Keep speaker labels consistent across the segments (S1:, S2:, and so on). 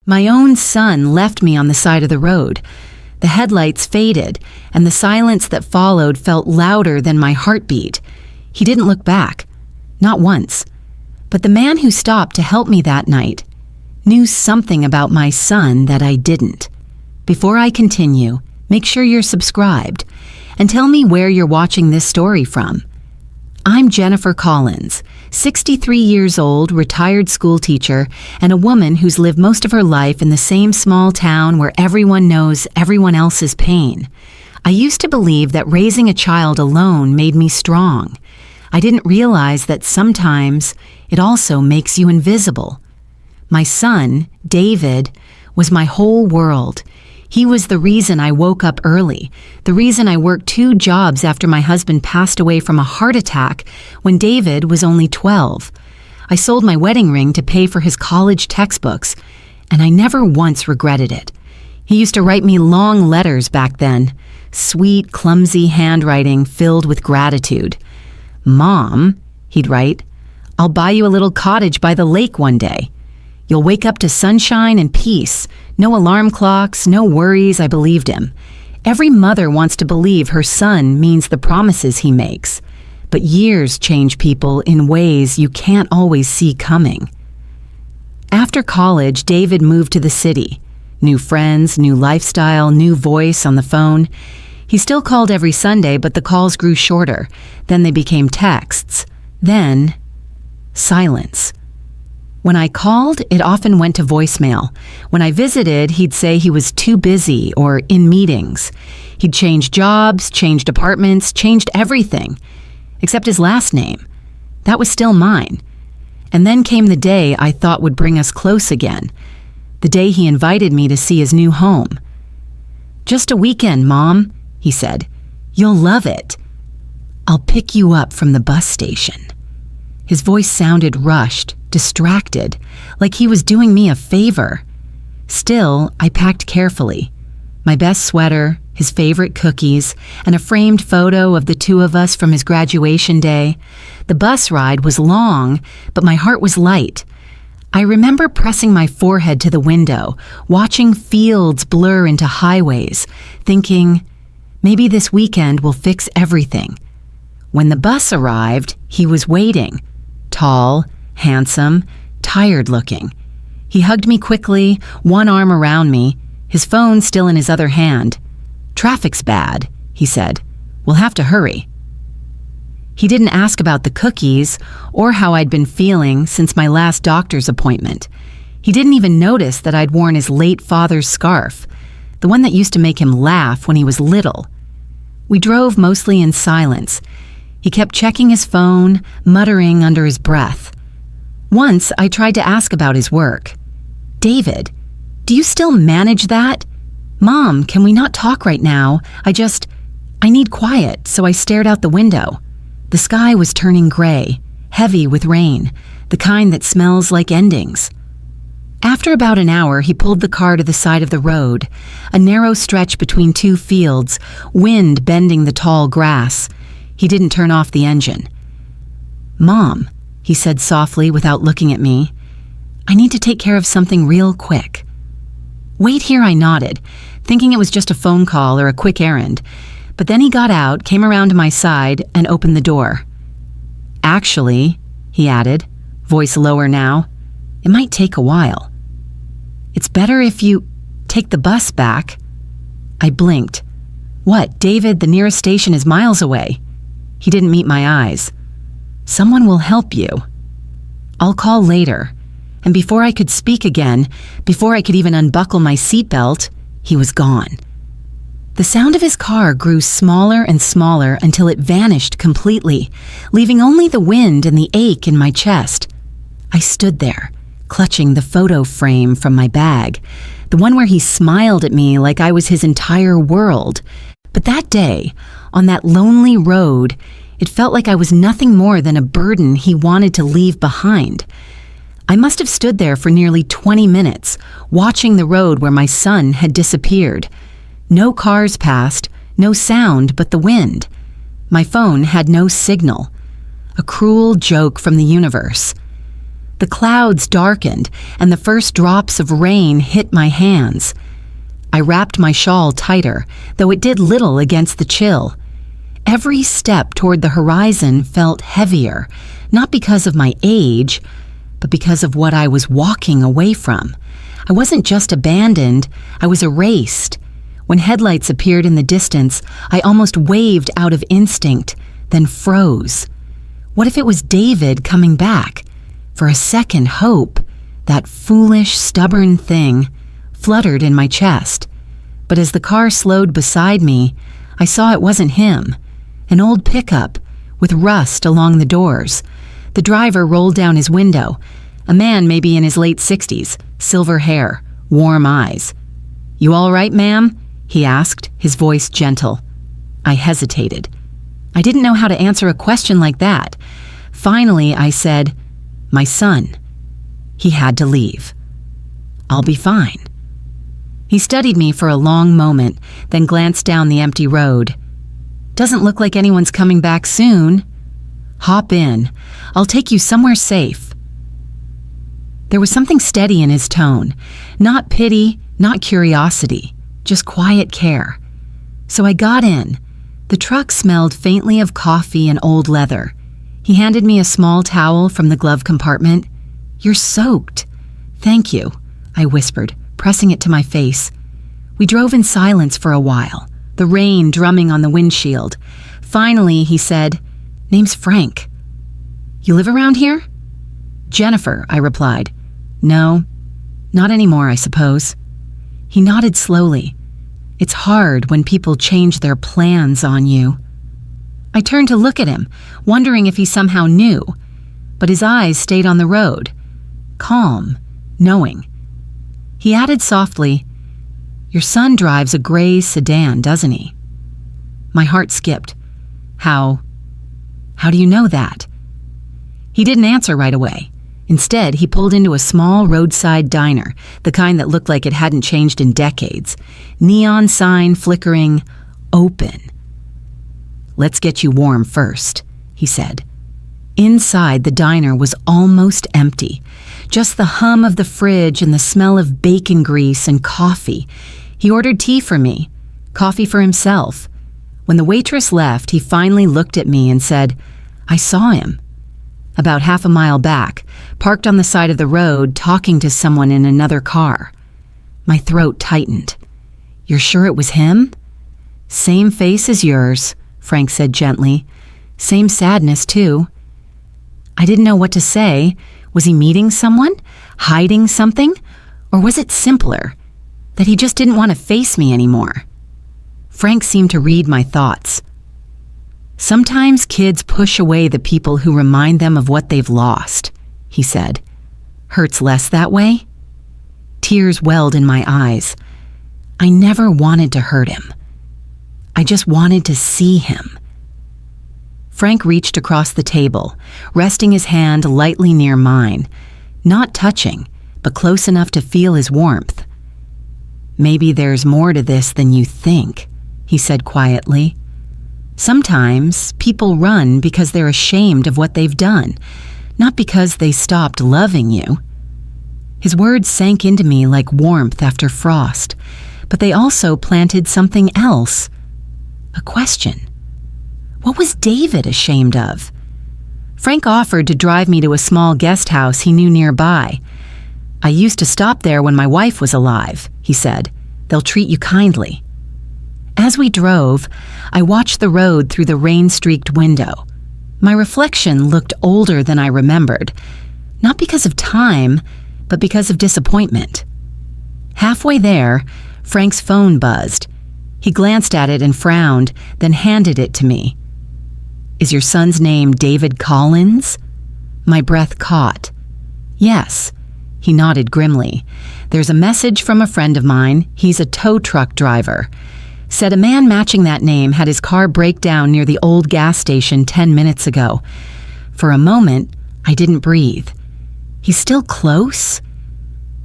S1: My own son left me on the side of the road. The headlights faded, and the silence that followed felt louder than my heartbeat. He didn't look back, not once. But the man who stopped to help me that night knew something about my son that I didn't. Before I continue, make sure you're subscribed, and tell me where you're watching this story from. I'm Jennifer Collins, 63 years old, retired school teacher, and a woman who's lived most of her life in the same small town where everyone knows everyone else's pain. I used to believe that raising a child alone made me strong. I didn't realize that sometimes it also makes you invisible. My son, David, was my whole world. He was the reason I woke up early, the reason I worked 2 jobs after my husband passed away from a heart attack when David was only 12. I sold my wedding ring to pay for his college textbooks, and I never once regretted it. He used to write me long letters back then, sweet, clumsy handwriting filled with gratitude. "Mom," he'd write, "I'll buy you a little cottage by the lake one day. You'll wake up to sunshine and peace. No alarm clocks, no worries." I believed him. Every mother wants to believe her son means the promises he makes. But years change people in ways you can't always see coming. After college, David moved to the city. New friends, new lifestyle, new voice on the phone. He still called every Sunday, but the calls grew shorter. Then they became texts. Then, silence. When I called, it often went to voicemail. When I visited, he'd say he was too busy or in meetings. He'd changed jobs, changed apartments, changed everything, except his last name. That was still mine. And then came the day I thought would bring us close again, the day he invited me to see his new home. "Just a weekend, Mom," he said. "You'll love it. I'll pick you up from the bus station." His voice sounded rushed, distracted, like he was doing me a favor. Still, I packed carefully. My best sweater, his favorite cookies, and a framed photo of the 2 of us from his graduation day. The bus ride was long, but my heart was light. I remember pressing my forehead to the window, watching fields blur into highways, thinking, maybe this weekend will fix everything. When the bus arrived, he was waiting. Tall, handsome, tired-looking. He hugged me quickly, one arm around me, his phone still in his other hand. "Traffic's bad," he said. "We'll have to hurry." He didn't ask about the cookies or how I'd been feeling since my last doctor's appointment. He didn't even notice that I'd worn his late father's scarf, the one that used to make him laugh when he was little. We drove mostly in silence. He kept checking his phone, muttering under his breath. Once, I tried to ask about his work. "David, do you still manage that?" "Mom, can we not talk right now? I need quiet," so I stared out the window. The sky was turning gray, heavy with rain, the kind that smells like endings. After about an hour, he pulled the car to the side of the road, a narrow stretch between 2 fields, wind bending the tall grass. He didn't turn off the engine. "Mom," he said softly without looking at me, "I need to take care of something real quick." "Wait here," I nodded, thinking it was just a phone call or a quick errand. But then he got out, came around to my side, and opened the door. "Actually," he added, voice lower now, "it might take a while. It's better if you take the bus back." I blinked. "What, David, the nearest station is miles away." He didn't meet my eyes. "Someone will help you. I'll call later." And before I could speak again, before I could even unbuckle my seatbelt, he was gone. The sound of his car grew smaller and smaller until it vanished completely, leaving only the wind and the ache in my chest. I stood there, clutching the photo frame from my bag, the one where he smiled at me like I was his entire world. But that day, on that lonely road, it felt like I was nothing more than a burden he wanted to leave behind. I must have stood there for nearly 20 minutes, watching the road where my son had disappeared. No cars passed, no sound but the wind. My phone had no signal. A cruel joke from the universe. The clouds darkened, and the first drops of rain hit my hands. I wrapped my shawl tighter, though it did little against the chill. Every step toward the horizon felt heavier, not because of my age, but because of what I was walking away from. I wasn't just abandoned, I was erased. When headlights appeared in the distance, I almost waved out of instinct, then froze. What if it was David coming back? For a second, hope, that foolish, stubborn thing, fluttered in my chest. But as the car slowed beside me, I saw it wasn't him. An old pickup, with rust along the doors. The driver rolled down his window. A man maybe in his late 60s, silver hair, warm eyes. "You all right, ma'am?" he asked, his voice gentle. I hesitated. I didn't know how to answer a question like that. Finally, I said, "My son." He had to leave. "I'll be fine." He studied me for a long moment, then glanced down the empty road. "Doesn't look like anyone's coming back soon." "Hop in. I'll take you somewhere safe." There was something steady in his tone. Not pity, not curiosity, just quiet care. So I got in. The truck smelled faintly of coffee and old leather. He handed me a small towel from the glove compartment. "You're soaked." "Thank you," I whispered, pressing it to my face. We drove in silence for a while, the rain drumming on the windshield. Finally, he said, "Name's Frank." "You live around here?" "Jennifer," I replied. "No, not anymore, I suppose." He nodded slowly. It's hard when people change their plans on you. I turned to look at him, wondering if he somehow knew, but his eyes stayed on the road, calm, knowing. He added softly, "Your son drives a gray sedan, doesn't he?" My heart skipped. How do you know that?" He didn't answer right away. Instead, he pulled into a small roadside diner, the kind that looked like it hadn't changed in decades. Neon sign flickering, open. "Let's get you warm first," he said. Inside, the diner was almost empty. Just the hum of the fridge and the smell of bacon grease and coffee. He ordered tea for me, coffee for himself. When the waitress left, he finally looked at me and said, "I saw him." About half a mile back, parked on the side of the road, talking to someone in another car. My throat tightened. "You're sure it was him?" "Same face as yours," Frank said gently. "Same sadness, too." I didn't know what to say. Was he meeting someone? Hiding something? Or was it simpler? That he just didn't want to face me anymore? Frank seemed to read my thoughts. "Sometimes kids push away the people who remind them of what they've lost," he said. "Hurts less that way?" Tears welled in my eyes. I never wanted to hurt him. I just wanted to see him. Frank reached across the table, resting his hand lightly near mine, not touching, but close enough to feel his warmth. "Maybe there's more to this than you think," he said quietly. "Sometimes people run because they're ashamed of what they've done, not because they stopped loving you." His words sank into me like warmth after frost, but they also planted something else. A question. What was David ashamed of? Frank offered to drive me to a small guest house he knew nearby. "I used to stop there when my wife was alive," he said. "They'll treat you kindly." As we drove, I watched the road through the rain-streaked window. My reflection looked older than I remembered, not because of time, but because of disappointment. Halfway there, Frank's phone buzzed. He glanced at it and frowned, then handed it to me. "Is your son's name David Collins?" My breath caught. "Yes." He nodded grimly. "There's a message from a friend of mine. He's a tow truck driver. Said a man matching that name had his car break down near the old gas station 10 minutes ago. For a moment, I didn't breathe. He's still close?"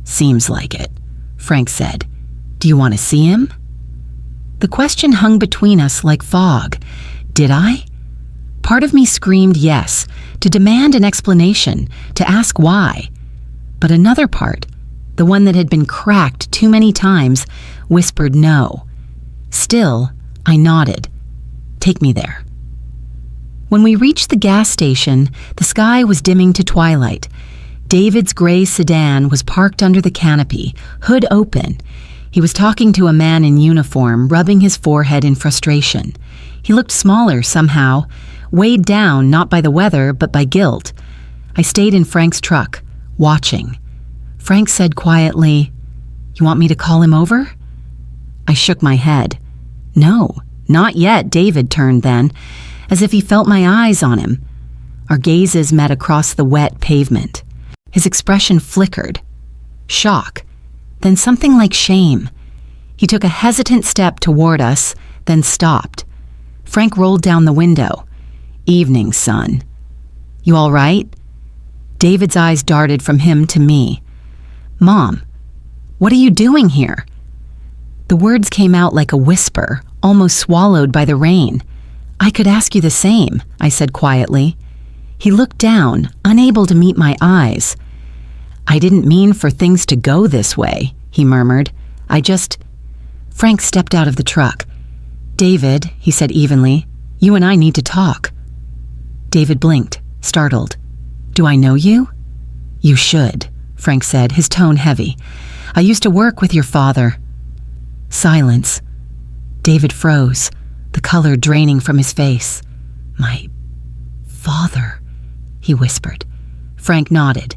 S1: "Seems like it," Frank said. "Do you want to see him?" The question hung between us like fog. Did I? Part of me screamed yes, to demand an explanation, to ask why. But another part, the one that had been cracked too many times, whispered no. Still, I nodded. Take me there. When we reached the gas station, the sky was dimming to twilight. David's gray sedan was parked under the canopy, hood open. He was talking to a man in uniform, rubbing his forehead in frustration. He looked smaller somehow, weighed down not by the weather but by guilt. I stayed in Frank's truck, watching. Frank said quietly, "You want me to call him over?" I shook my head. "No, not yet," David turned then, as if he felt my eyes on him. Our gazes met across the wet pavement. His expression flickered. Shock, then something like shame. He took a hesitant step toward us, then stopped. Frank rolled down the window. "Evening, son. You all right?" David's eyes darted from him to me. "Mom, what are you doing here?" The words came out like a whisper, almost swallowed by the rain. "I could ask you the same," I said quietly. He looked down, unable to meet my eyes. "I didn't mean for things to go this way," he murmured. Frank stepped out of the truck. "David," he said evenly, "you and I need to talk." David blinked, startled. "Do I know you?" "You should," Frank said, his tone heavy. "I used to work with your father." Silence. David froze, the color draining from his face. "My father," he whispered. Frank nodded.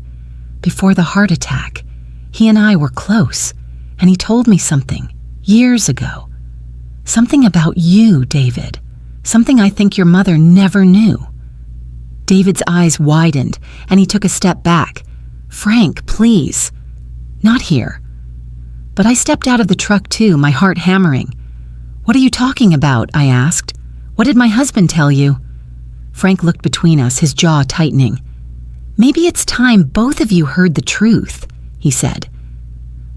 S1: "Before the heart attack, he and I were close, and he told me something, years ago. Something about you, David. Something I think your mother never knew." David's eyes widened, and he took a step back. "Frank, please." "Not here." But I stepped out of the truck too, my heart hammering. "What are you talking about?" I asked. "What did my husband tell you?" Frank looked between us, his jaw tightening. "Maybe it's time both of you heard the truth," he said.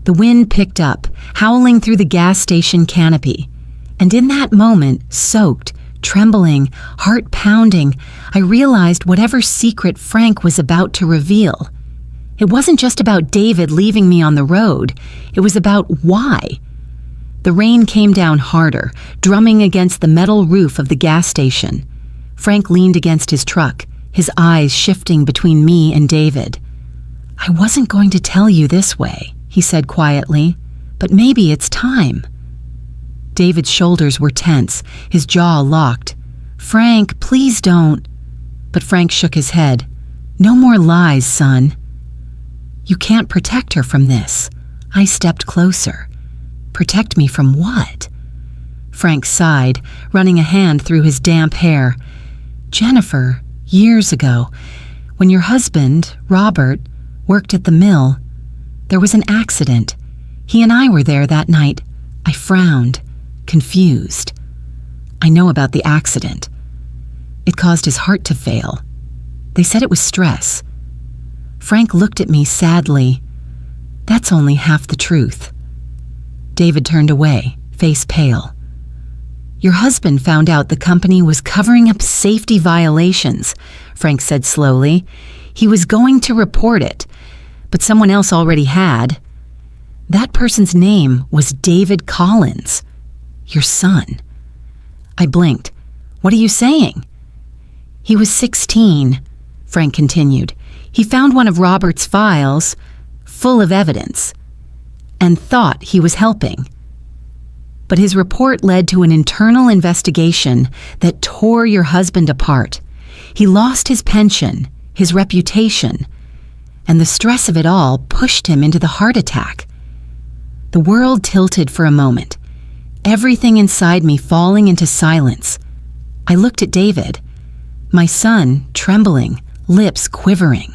S1: The wind picked up, howling through the gas station canopy. And in that moment, soaked, trembling, heart pounding, I realized whatever secret Frank was about to reveal. It wasn't just about David leaving me on the road. It was about why. The rain came down harder, drumming against the metal roof of the gas station. Frank leaned against his truck, his eyes shifting between me and David. "I wasn't going to tell you this way," he said quietly, "but maybe it's time." David's shoulders were tense, his jaw locked. "Frank, please don't." But Frank shook his head. "No more lies, son." "You can't protect her from this." I stepped closer. "Protect me from what?" Frank sighed, running a hand through his damp hair. "Jennifer, years ago, when your husband, Robert, worked at the mill, there was an accident. He and I were there that night." I frowned, confused. "I know about the accident. It caused his heart to fail. They said it was stress." Frank looked at me sadly. "That's only half the truth." David turned away, face pale. "Your husband found out the company was covering up safety violations," Frank said slowly. "He was going to report it, but someone else already had. That person's name was David Collins, your son." I blinked. "What are you saying?" "He was 16, Frank continued. "He found one of Robert's files, full of evidence, and thought he was helping. But his report led to an internal investigation that tore your husband apart. He lost his pension, his reputation, and the stress of it all pushed him into the heart attack." The world tilted for a moment, everything inside me falling into silence. I looked at David, my son trembling, lips quivering.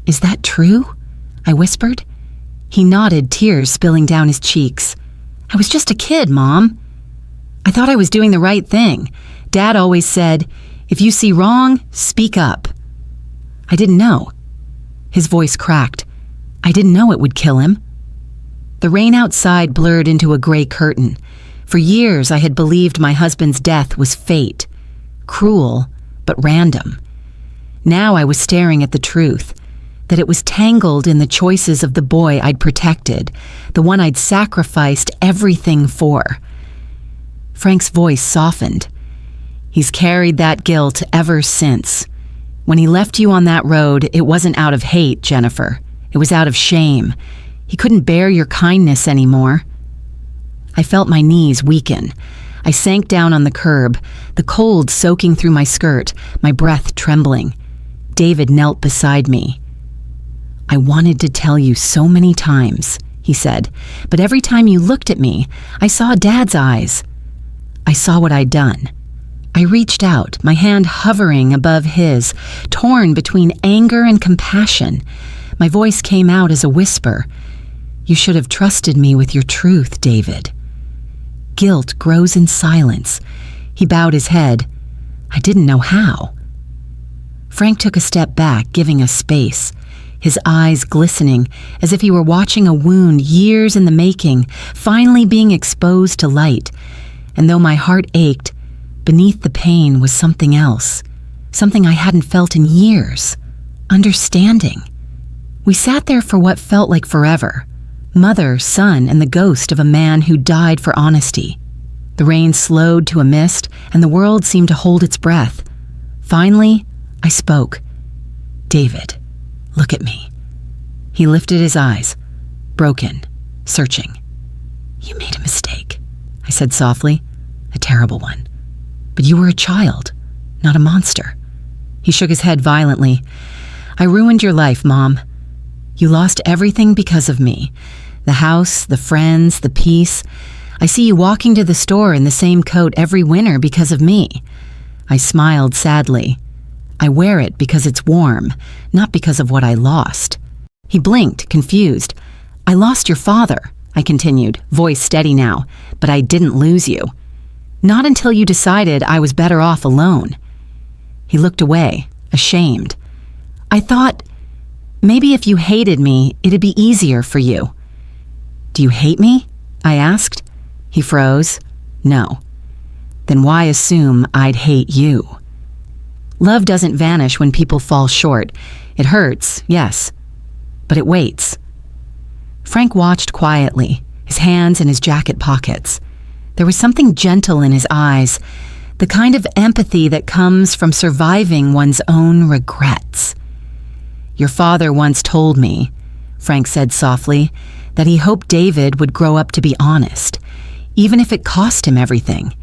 S1: "Is that true?" I whispered. He nodded, tears spilling down his cheeks. "I was just a kid, Mom. I thought I was doing the right thing. Dad always said, if you see wrong, speak up." I didn't know. His voice cracked. "I didn't know it would kill him." The rain outside blurred into a gray curtain. For years I had believed my husband's death was fate. Cruel, but random. Now I was staring at the truth, that it was tangled in the choices of the boy I'd protected, the one I'd sacrificed everything for. Frank's voice softened. He's carried that guilt ever since. When he left you on that road, it wasn't out of hate, Jennifer. It was out of shame. He couldn't bear your kindness anymore. I felt my knees weaken. I sank down on the curb, the cold soaking through my skirt, my breath trembling. David knelt beside me. I wanted to tell you so many times, he said, but every time you looked at me, I saw Dad's eyes. I saw what I'd done. I reached out, my hand hovering above his, torn between anger and compassion. My voice came out as a whisper. You should have trusted me with your truth, David. Guilt grows in silence. He bowed his head. I didn't know how. Frank took a step back, giving us space, his eyes glistening as if he were watching a wound years in the making, finally being exposed to light. And though my heart ached, beneath the pain was something else, something I hadn't felt in years. Understanding. We sat there for what felt like forever. Mother, son, and the ghost of a man who died for honesty. The rain slowed to a mist, and the world seemed to hold its breath. Finally, I spoke. David, look at me. He lifted his eyes, broken, searching. You made a mistake, I said softly, a terrible one. But you were a child, not a monster. He shook his head violently. I ruined your life, Mom. You lost everything because of me. The house, the friends, the peace. I see you walking to the store in the same coat every winter because of me. I smiled sadly. I wear it because it's warm, not because of what I lost. He blinked, confused. I lost your father, I continued, voice steady now, but I didn't lose you. Not until you decided I was better off alone. He looked away, ashamed. I thought, maybe if you hated me, it'd be easier for you. Do you hate me? I asked. He froze. No. Then why assume I'd hate you? Love doesn't vanish when people fall short. It hurts, yes, but it waits. Frank watched quietly, his hands in his jacket pockets. There was something gentle in his eyes, the kind of empathy that comes from surviving one's own regrets. Your father once told me, Frank said softly, that he hoped David would grow up to be honest, even if it cost him everything.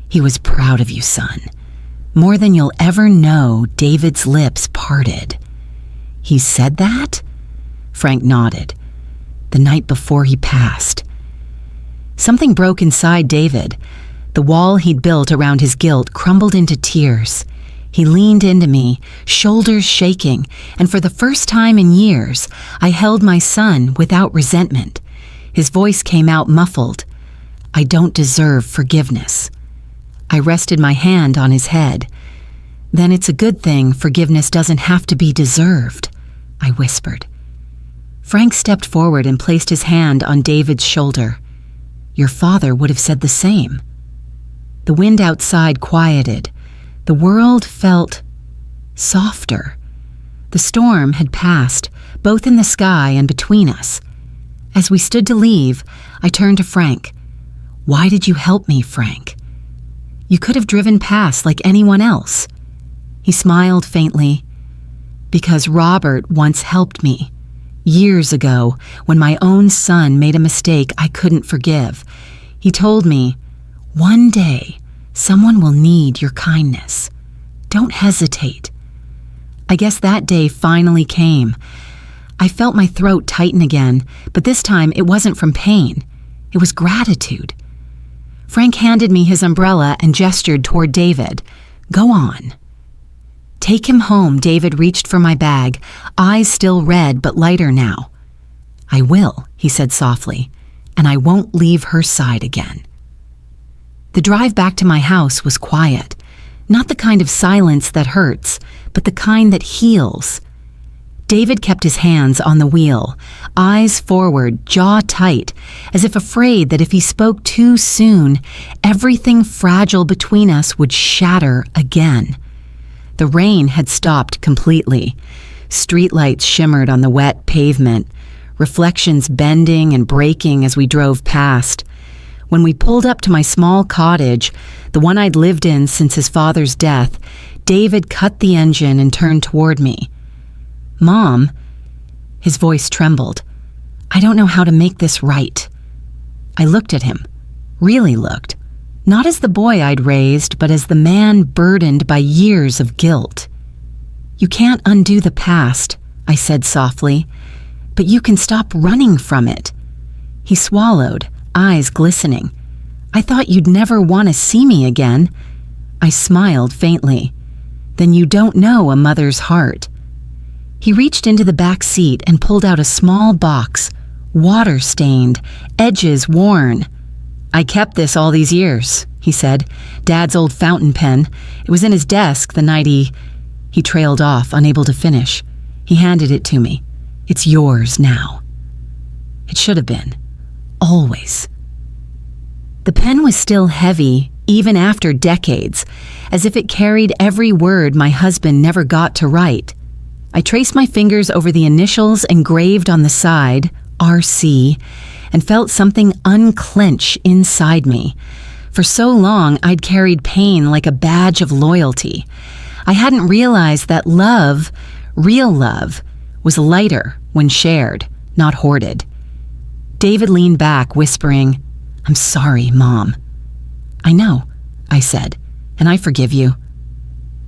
S1: He was proud of you, son. More than you'll ever know. David's lips parted. He said that? Frank nodded. The night before he passed. Something broke inside David. The wall he'd built around his guilt crumbled into tears. He leaned into me, shoulders shaking, and for the first time in years, I held my son without resentment. His voice came out muffled. I don't deserve forgiveness. I rested my hand on his head. Then it's a good thing forgiveness doesn't have to be deserved, I whispered. Frank stepped forward and placed his hand on David's shoulder. Your father would have said the same. The wind outside quieted. The world felt softer. The storm had passed, both in the sky and between us. As we stood to leave, I turned to Frank. Why did you help me, Frank? You could have driven past like anyone else. He smiled faintly. Because Robert once helped me. Years ago, when my own son made a mistake I couldn't forgive. He told me, one day, someone will need your kindness. Don't hesitate. I guess that day finally came. I felt my throat tighten again, but this time it wasn't from pain. It was gratitude. Frank handed me his umbrella and gestured toward David. Go on. Take him home. David reached for my bag, eyes still red but lighter now. I will, he said softly, and I won't leave her side again. The drive back to my house was quiet, not the kind of silence that hurts, but the kind that heals. David kept his hands on the wheel, eyes forward, jaw tight, as if afraid that if he spoke too soon, everything fragile between us would shatter again. The rain had stopped completely. Streetlights shimmered on the wet pavement, reflections bending and breaking as we drove past. When we pulled up to my small cottage, the one I'd lived in since his father's death, David cut the engine and turned toward me. "Mom," his voice trembled, "I don't know how to make this right." I looked at him, really looked, not as the boy I'd raised, but as the man burdened by years of guilt. "You can't undo the past," I said softly, "but you can stop running from it." He swallowed, eyes glistening. "I thought you'd never want to see me again." I smiled faintly. "Then you don't know a mother's heart." He reached into the back seat and pulled out a small box, water-stained, edges worn. "I kept this all these years," he said. "Dad's old fountain pen. It was in his desk the night He trailed off, unable to finish. He handed it to me. "It's yours now." It should have been. Always. The pen was still heavy, even after decades, as if it carried every word my husband never got to write. I traced my fingers over the initials engraved on the side, RC, and felt something unclench inside me. For so long, I'd carried pain like a badge of loyalty. I hadn't realized that love, real love, was lighter when shared, not hoarded. David leaned back, whispering, "I'm sorry, Mom." "I know," I said, "and I forgive you."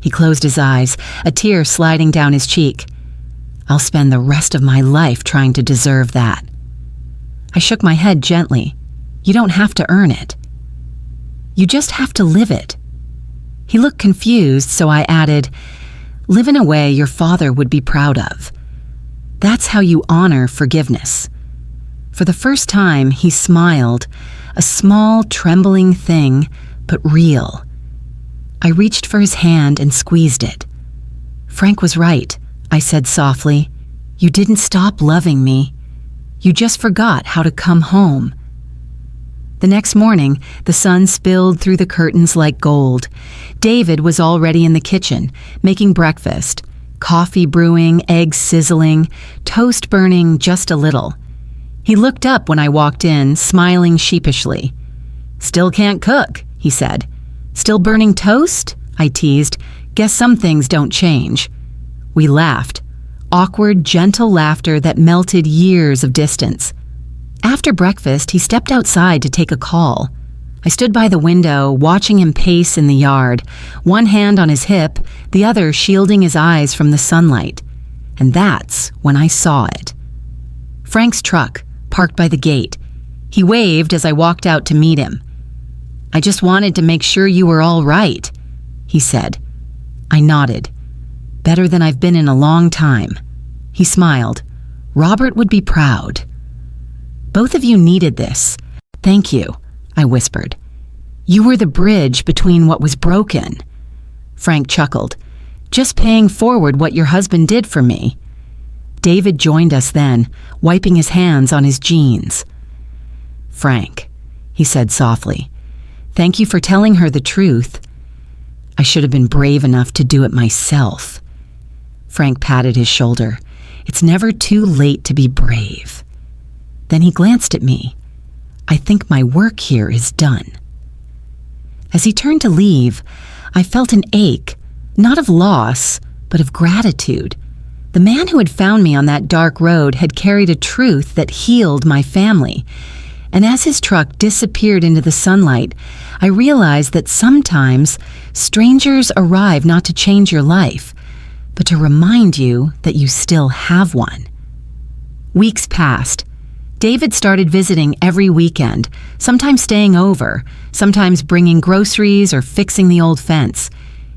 S1: He closed his eyes, a tear sliding down his cheek. "I'll spend the rest of my life trying to deserve that." I shook my head gently. "You don't have to earn it. You just have to live it." He looked confused, so I added, "Live in a way your father would be proud of. That's how you honor forgiveness." For the first time, he smiled, a small, trembling thing, but real. I reached for his hand and squeezed it. "Frank was right," I said softly. "You didn't stop loving me. You just forgot how to come home." The next morning, the sun spilled through the curtains like gold. David was already in the kitchen, making breakfast. Coffee brewing, eggs sizzling, toast burning just a little. He looked up when I walked in, smiling sheepishly. "Still can't cook," he said. "Still burning toast?" I teased. "Guess some things don't change." We laughed. Awkward, gentle laughter that melted years of distance. After breakfast, he stepped outside to take a call. I stood by the window, watching him pace in the yard, one hand on his hip, the other shielding his eyes from the sunlight. And that's when I saw it. Frank's truck, parked by the gate. He waved as I walked out to meet him. "I just wanted to make sure you were all right," he said. I nodded. "Better than I've been in a long time." He smiled. "Robert would be proud." "Both of you needed this. Thank you," I whispered. "You were the bridge between what was broken." Frank chuckled. "Just paying forward what your husband did for me." David joined us then, wiping his hands on his jeans. "Frank," he said softly, "thank you for telling her the truth. I should have been brave enough to do it myself." Frank patted his shoulder. "It's never too late to be brave." Then he glanced at me. "I think my work here is done." As he turned to leave, I felt an ache, not of loss, but of gratitude. The man who had found me on that dark road had carried a truth that healed my family. And as his truck disappeared into the sunlight, I realized that sometimes strangers arrive not to change your life, but to remind you that you still have one. Weeks passed. David started visiting every weekend, sometimes staying over, sometimes bringing groceries or fixing the old fence.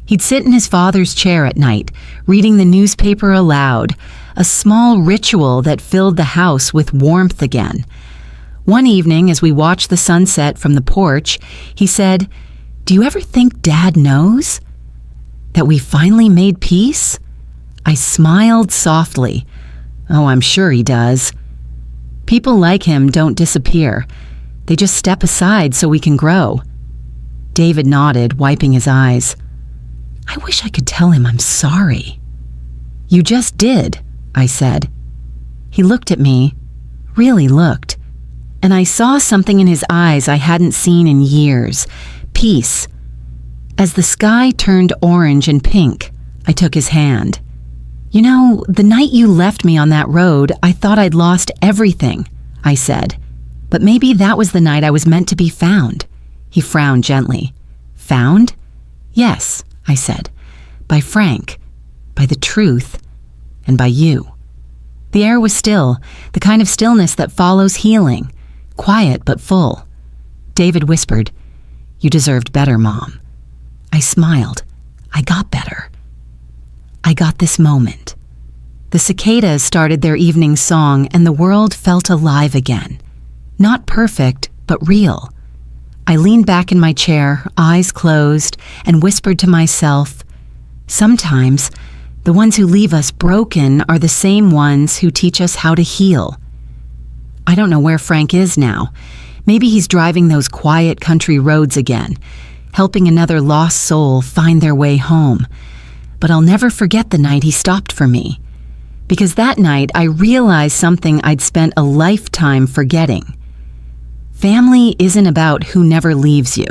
S1: He'd sit in his father's chair at night, reading the newspaper aloud, a small ritual that filled the house with warmth again. One evening, as we watched the sunset from the porch, he said, "Do you ever think Dad knows? That we finally made peace?" I smiled softly. "Oh, I'm sure he does. People like him don't disappear. They just step aside so we can grow." David nodded, wiping his eyes. I wish I could tell him I'm sorry. You just did, I said. He looked at me, really looked, and I saw something in his eyes I hadn't seen in years. Peace. As the sky turned orange and pink, I took his hand. You know, the night you left me on that road, I thought I'd lost everything, I said. But maybe that was the night I was meant to be found. He frowned gently. Found? Yes, I said. By Frank, by the truth, and by you. The air was still, the kind of stillness that follows healing, quiet but full. David whispered, "You deserved better, Mom." I smiled. I got better. I got this moment. The cicadas started their evening song and the world felt alive again. Not perfect, but real. I leaned back in my chair, eyes closed, and whispered to myself, sometimes the ones who leave us broken are the same ones who teach us how to heal. I don't know where Frank is now. Maybe he's driving those quiet country roads again, helping another lost soul find their way home. But I'll never forget the night he stopped for me. Because that night I realized something I'd spent a lifetime forgetting. Family isn't about who never leaves you.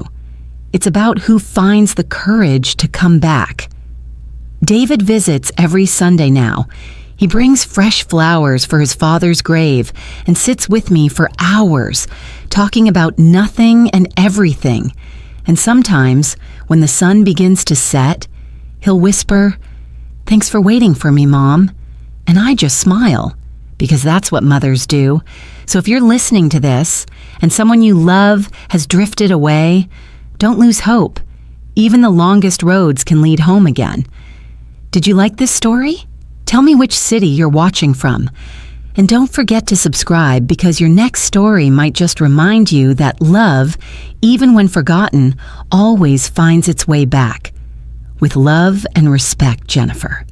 S1: It's about who finds the courage to come back. David visits every Sunday now. He brings fresh flowers for his father's grave and sits with me for hours, talking about nothing and everything. And sometimes, when the sun begins to set, he'll whisper, "Thanks for waiting for me, Mom." And I just smile, because that's what mothers do. So if you're listening to this, and someone you love has drifted away, don't lose hope. Even the longest roads can lead home again. Did you like this story? Tell me which city you're watching from. And don't forget to subscribe, because your next story might just remind you that love, even when forgotten, always finds its way back. With love and respect, Jennifer.